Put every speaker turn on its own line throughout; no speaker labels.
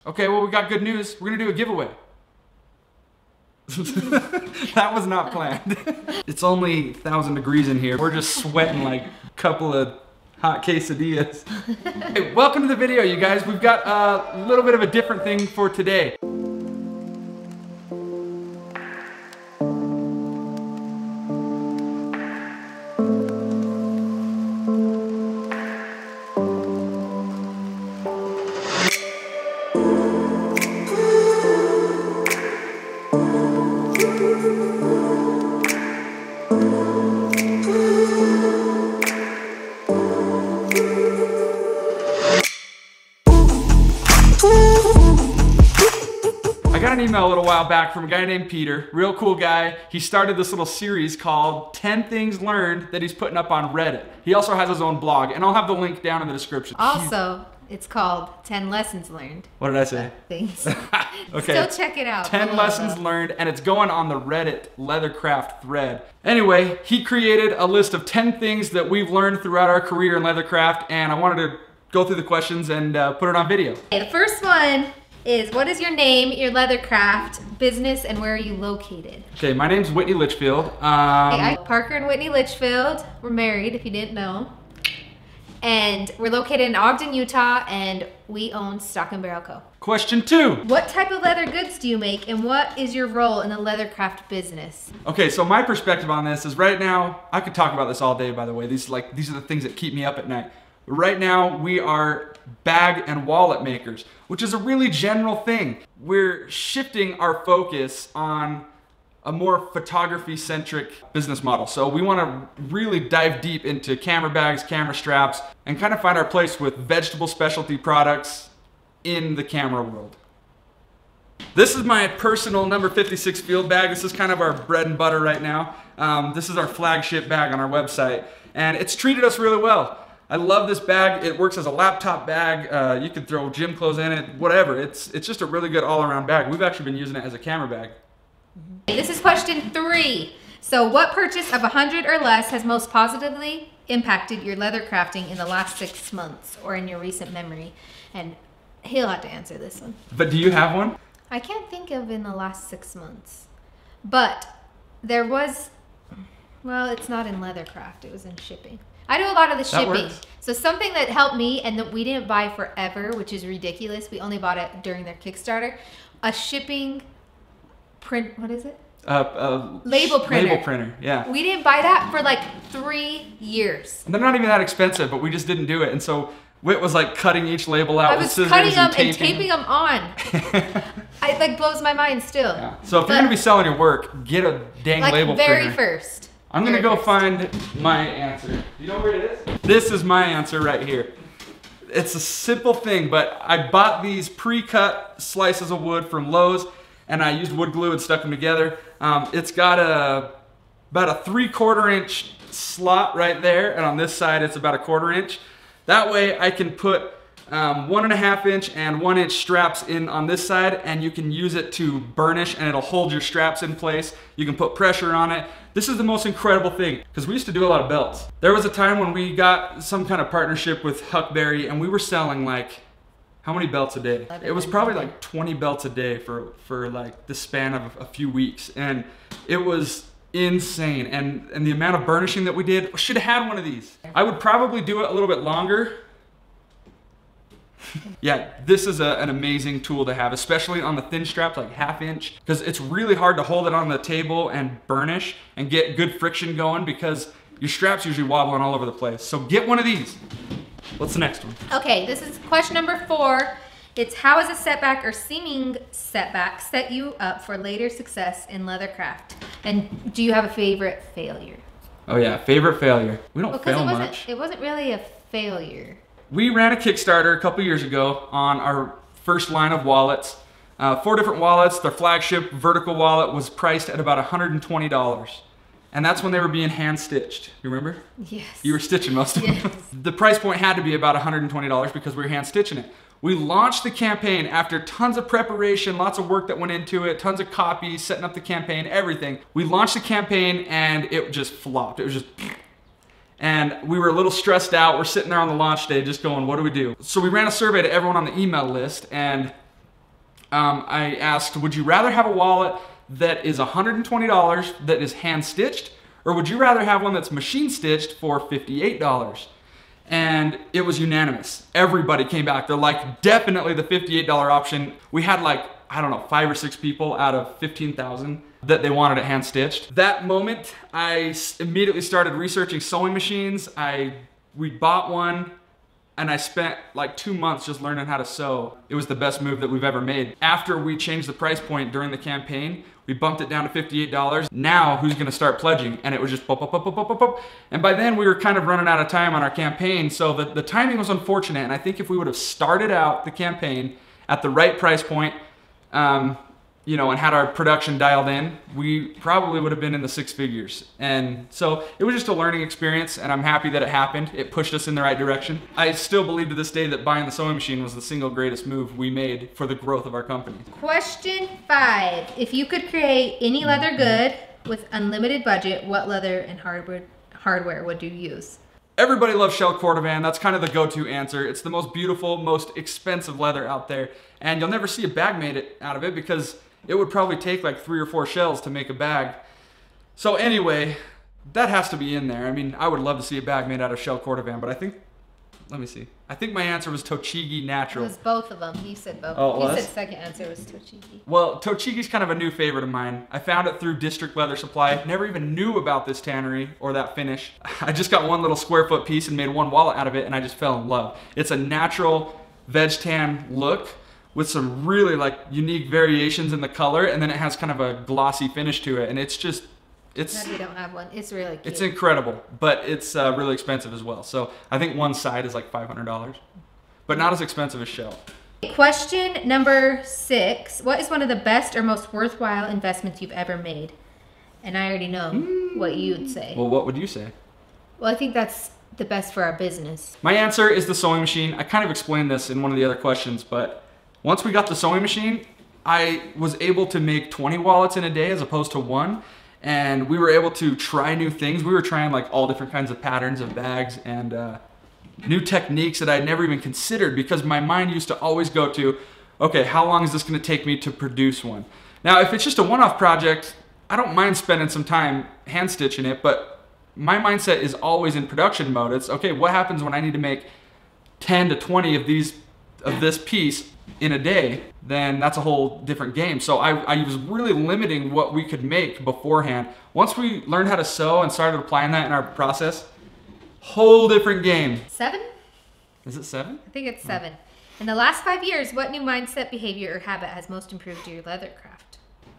Okay, well, we got good news. We're gonna do a giveaway. That was not planned. It's only 1,000 degrees in here. We're just sweating like a couple of hot quesadillas. Hey, welcome to the video, you guys. We've got a little bit of a different thing for today. I got an email a little while back from a guy named Peter, real cool guy. He started this little series called 10 Things Learned that he's putting up on Reddit. He also has his own blog, and I'll have the link down in the description.
Also, it's called 10 Lessons Learned.
What did I say?
Things.
Okay.
Still check it out.
10 lessons learned, and it's going on the Reddit leathercraft thread. Anyway, he created a list of 10 things that we've learned throughout our career in leathercraft, and I wanted to go through the questions and put it on video.
Okay, the first one is, what is your name, your leathercraft business, and where are you located?
Okay, my name's Whitney Litchfield.
Parker and Whitney Litchfield. We're married, if you didn't know. And we're located in Ogden, Utah, and we own Stock and Barrel Co.
Question 2.
What type of leather goods do you make, and what is your role in the leathercraft business?
Okay, so my perspective on this is right now, I could talk about this all day, by the way. These are the things that keep me up at night. Right now, we are bag and wallet makers, which is a really general thing. We're shifting our focus on a more photography-centric business model. So we want to really dive deep into camera bags, camera straps, and kind of find our place with vegetable specialty products in the camera world. This is my personal number 56 field bag. This is kind of our bread and butter right now. This is our flagship bag on our website, and it's treated us really well. I love this bag. It works as a laptop bag. You could throw gym clothes in it, whatever. It's just a really good all-around bag. We've actually been using it as a camera bag.
This is question 3. So what purchase of 100 or less has most positively impacted your leather crafting in the last 6 months or in your recent memory? And he'll have to answer this one.
But do you have one?
I can't think of in the last 6 months. But there was, well, it's not in leathercraft. It was in shipping. I do a lot of the shipping. So something that helped me and that we didn't buy forever, which is ridiculous. We only bought it during their Kickstarter. A shipping print, what is it? Label printer.
Label printer, yeah.
We didn't buy that for like 3 years.
And they're not even that expensive, but we just didn't do it. And so Whit was like cutting each label out with scissors
cutting them
and
and taping them on. It like blows my mind still.
Yeah. So if you're gonna be selling your work, get a dang label printer.
Very first.
I'm gonna go find my answer. Do you know where it is? This is my answer right here. It's a simple thing, but I bought these pre-cut slices of wood from Lowe's, and I used wood glue and stuck them together. It's got about a 3/4 inch slot right there, and on this side it's about a 1/4 inch. That way I can put 1.5 inch and 1 inch straps in on this side, and you can use it to burnish and it'll hold your straps in place. You can put pressure on it. This is the most incredible thing, because we used to do a lot of belts. There was a time when we got some kind of partnership with Huckberry, and we were selling like, how many belts a day? It was probably like 20 belts a day for like the span of a few weeks, and it was insane. And the amount of burnishing that we did, I should have had one of these. I would probably do it a little bit longer. Yeah, this is an amazing tool to have, especially on the thin straps, like 1/2 inch, because it's really hard to hold it on the table and burnish and get good friction going, because your strap's usually wobbling all over the place. So get one of these. What's the next one?
Okay, this is question number 4. It's, how has a setback or seeming setback set you up for later success in leathercraft? And do you have a favorite failure?
Oh yeah, favorite failure. We don't fail
it
much.
It wasn't really a failure.
We ran a Kickstarter a couple years ago on our first line of wallets. 4 different wallets. Their flagship vertical wallet was priced at about $120. And that's when they were being hand stitched. You remember?
Yes.
You were stitching most of them. The price point had to be about $120 because we were hand stitching it. We launched the campaign after tons of preparation, lots of work that went into it, tons of copies, setting up the campaign, everything. We launched the campaign and it just flopped. It was just... And we were a little stressed out. We're sitting there on the launch day just going, what do we do? So we ran a survey to everyone on the email list, and I asked, would you rather have a wallet that is $120 that is hand stitched, or would you rather have one that's machine stitched for $58? And it was unanimous. Everybody came back. They're like, definitely the $58 option. We had like, I don't know, 5 or 6 people out of 15,000 that they wanted it hand stitched. That moment, I immediately started researching sewing machines. We bought one, and I spent like 2 months just learning how to sew. It was the best move that we've ever made. After we changed the price point during the campaign, we bumped it down to $58. Now, who's gonna start pledging? And it was just pop, pop, pop, pop, pop, pop. And by then, we were kind of running out of time on our campaign, so the timing was unfortunate, and I think if we would have started out the campaign at the right price point, you know, and had our production dialed in, we probably would have been in the 6 figures. And so it was just a learning experience, and I'm happy that it happened. It pushed us in the right direction. I still believe to this day that buying the sewing machine was the single greatest move we made for the growth of our company.
Question 5. If you could create any leather good with unlimited budget, what leather and hardware would you use?
Everybody loves shell cordovan. That's kind of the go-to answer. It's the most beautiful, most expensive leather out there. And you'll never see a bag made out of it because it would probably take like 3 or 4 shells to make a bag. So anyway, that has to be in there. I mean, I would love to see a bag made out of shell cordovan, but I think, let me see. I think my answer was Tochigi Natural.
It was both of them. He said both.
Oh, it was?
He said second answer was Tochigi.
Well, Tochigi's kind of a new favorite of mine. I found it through District Leather Supply. Never even knew about this tannery or that finish. I just got one little square foot piece and made one wallet out of it, and I just fell in love. It's a natural veg tan look with some really like unique variations in the color, and then it has kind of a glossy finish to it, and it's just, it's...
No, you don't have one. It's really cute.
It's incredible, but it's really expensive as well. So I think one side is like $500, but not as expensive as shell.
Question number 6. What is one of the best or most worthwhile investments you've ever made? And I already know what you'd say.
Well, what would you say?
Well, I think that's the best for our business.
My answer is the sewing machine. I kind of explained this in one of the other questions, but once we got the sewing machine, I was able to make 20 wallets in a day as opposed to 1. And we were able to try new things. We were trying like all different kinds of patterns of bags and new techniques that I'd never even considered because my mind used to always go to, okay, how long is this gonna take me to produce one? Now, if it's just a one-off project, I don't mind spending some time hand stitching it, but my mindset is always in production mode. It's, okay, what happens when I need to make 10 to 20 of this piece in a day? Then that's a whole different game. So I was really limiting what we could make beforehand. Once we learned how to sew and started applying that in our process, whole different game.
7?
Is it 7?
I think it's 7. In the last 5 years, what new mindset, behavior, or habit has most improved your leather craft?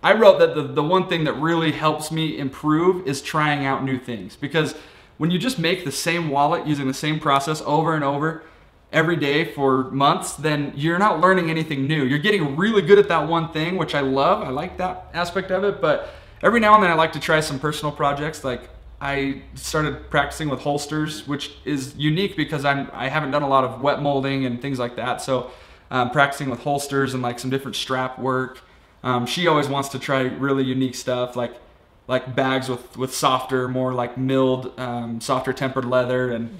I wrote that the one thing that really helps me improve is trying out new things. Because when you just make the same wallet using the same process over and over every day for months, then you're not learning anything new. You're getting really good at that one thing, which I love. I like that aspect of it, but every now and then I like to try some personal projects. Like I started practicing with holsters, which is unique because I haven't done a lot of wet molding and things like that. So practicing with holsters and like some different strap work. She always wants to try really unique stuff like bags with softer, more like milled, softer tempered leather, and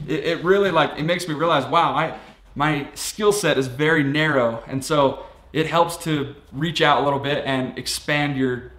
it really it makes me realize, wow, my skill set is very narrow, and so it helps to reach out a little bit and expand your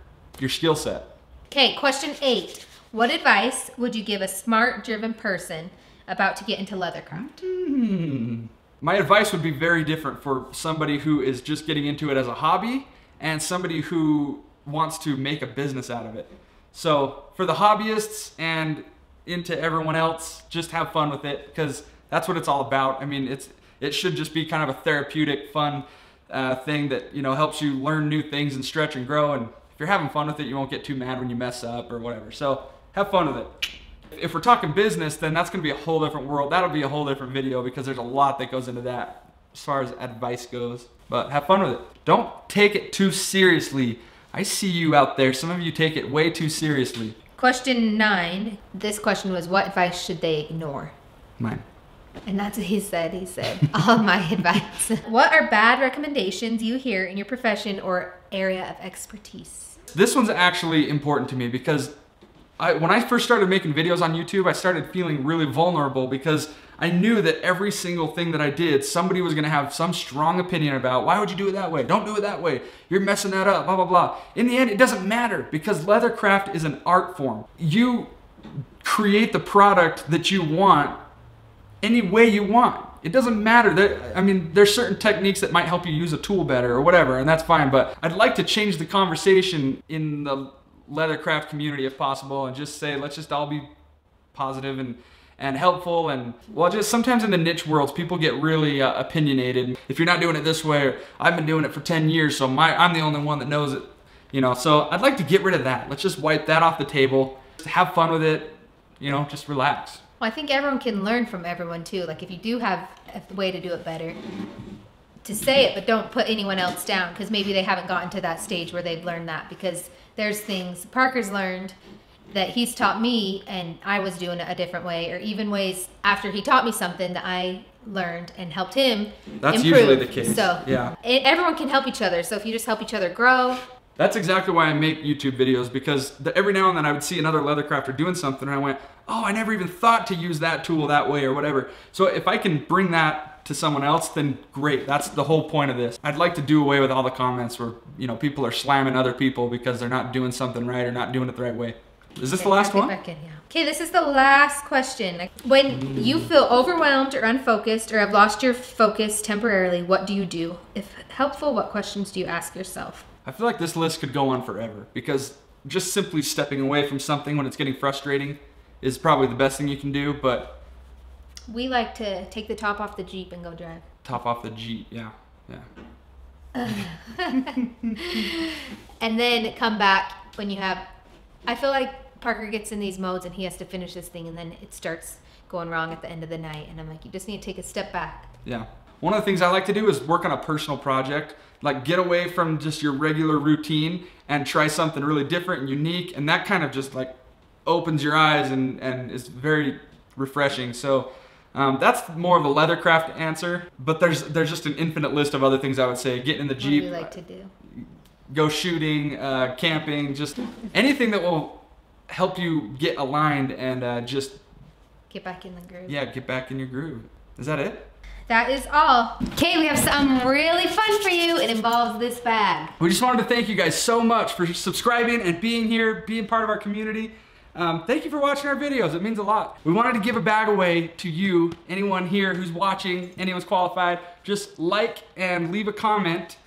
skill set.
Okay, question 8. What advice would you give a smart, driven person about to get into leathercraft?
My advice would be very different for somebody who is just getting into it as a hobby and somebody who wants to make a business out of it. So for the hobbyists and into everyone else, just have fun with it because that's what it's all about. I mean, it should just be kind of a therapeutic, fun thing that, you know, helps you learn new things and stretch and grow. And if you're having fun with it, you won't get too mad when you mess up or whatever. So have fun with it. If we're talking business, then that's gonna be a whole different world. That'll be a whole different video because there's a lot that goes into that as far as advice goes. But have fun with it. Don't take it too seriously. I see you out there. Some of you take it way too seriously.
Question 9. This question was, what advice should they ignore?
Mine.
And that's what he said. All my advice. What are bad recommendations you hear in your profession or area of expertise?
This one's actually important to me because when I first started making videos on YouTube, I started feeling really vulnerable because I knew that every single thing that I did, somebody was gonna have some strong opinion about. Why would you do it that way? Don't do it that way. You're messing that up, blah, blah, blah. In the end, it doesn't matter because leathercraft is an art form. You create the product that you want any way you want. It doesn't matter. There's certain techniques that might help you use a tool better or whatever, and that's fine, but I'd like to change the conversation in the leathercraft community if possible and just say, let's just all be positive and helpful. And well, just sometimes in the niche worlds, people get really opinionated. If you're not doing it this way, or I've been doing it for 10 years, so I'm the only one that knows it, you know. So I'd like to get rid of that. Let's just wipe that off the table. Just have fun with it, you know, just relax.
Well, I think everyone can learn from everyone too. Like if you do have a way to do it better, to say it, but don't put anyone else down because maybe they haven't gotten to that stage where they've learned that, because there's things Parker's learned that he's taught me and I was doing it a different way, or even ways after he taught me something that I learned and helped him
That's
improve.
Usually the case.
So
yeah,
everyone can help each other. So if you just help each other grow.
That's exactly why I make YouTube videos, because every now and then I would see another leathercrafter doing something and I went, oh, I never even thought to use that tool that way or whatever. So if I can bring that to someone else, then great. That's the whole point of this. I'd like to do away with all the comments where, you know, people are slamming other people because they're not doing something right or not doing it the right way. Is this the last one?
Back in, yeah. Okay, this is the last question. When you feel overwhelmed or unfocused or have lost your focus temporarily, what do you do? If helpful, what questions do you ask yourself?
I feel like this list could go on forever, because just simply stepping away from something when it's getting frustrating is probably the best thing you can do, but...
We like to take the top off the Jeep and go drive.
Top off the Jeep, yeah.
And then come back when you have... I feel like Parker gets in these modes and he has to finish this thing and then it starts going wrong at the end of the night. And I'm like, you just need to take a step back.
Yeah. One of the things I like to do is work on a personal project. Like get away from just your regular routine and try something really different and unique. And that kind of just like opens your eyes and is very refreshing. So that's more of a leathercraft answer. But there's just an infinite list of other things I would say. Get in the Jeep.
What do you like to do?
Go shooting, camping, just anything that will help you get aligned and just...
Get back in the groove.
Yeah, get back in your groove. Is that it?
That is all. Okay, we have something really fun for you. It involves this bag.
We just wanted to thank you guys so much for subscribing and being here, being part of our community. Thank you for watching our videos. It means a lot. We wanted to give a bag away to you, anyone here who's watching, anyone's qualified. Just like and leave a comment.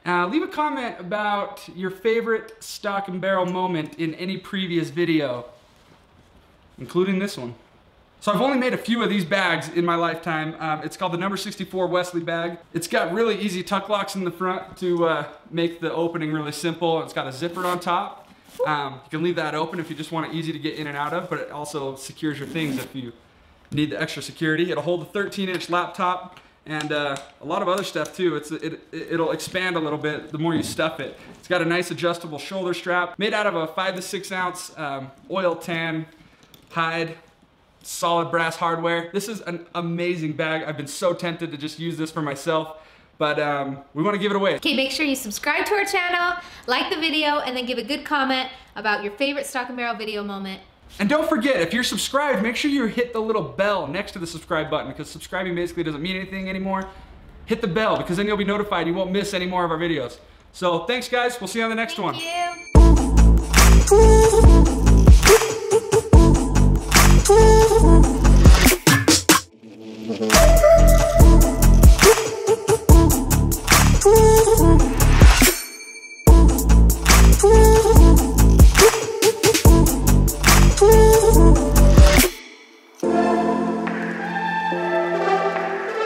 Leave a comment about your favorite stock and barrel moment in any previous video, including this one. So I've only made a few of these bags in my lifetime. It's called the number 64 Wesley bag. It's got really easy tuck locks in the front to make the opening really simple. It's got a zipper on top. You can leave that open if you just want it easy to get in and out of, but it also secures your things if you need the extra security. It'll hold a 13-inch laptop and a lot of other stuff too. It'll expand a little bit the more you stuff it. It's got a nice adjustable shoulder strap made out of a 5 to 6 ounce oil tan hide, solid brass hardware. This is an amazing bag. I've been so tempted to just use this for myself, but we want to give it away.
Okay, make sure you subscribe to our channel, like the video, and then give a good comment about your favorite stock and barrel video moment.
And don't forget, if you're subscribed, make sure you hit the little bell next to the subscribe button, because subscribing basically doesn't mean anything anymore. Hit the bell, because then you'll be notified. You won't miss any more of our videos. So thanks guys, we'll see you on the next one.
Thank you.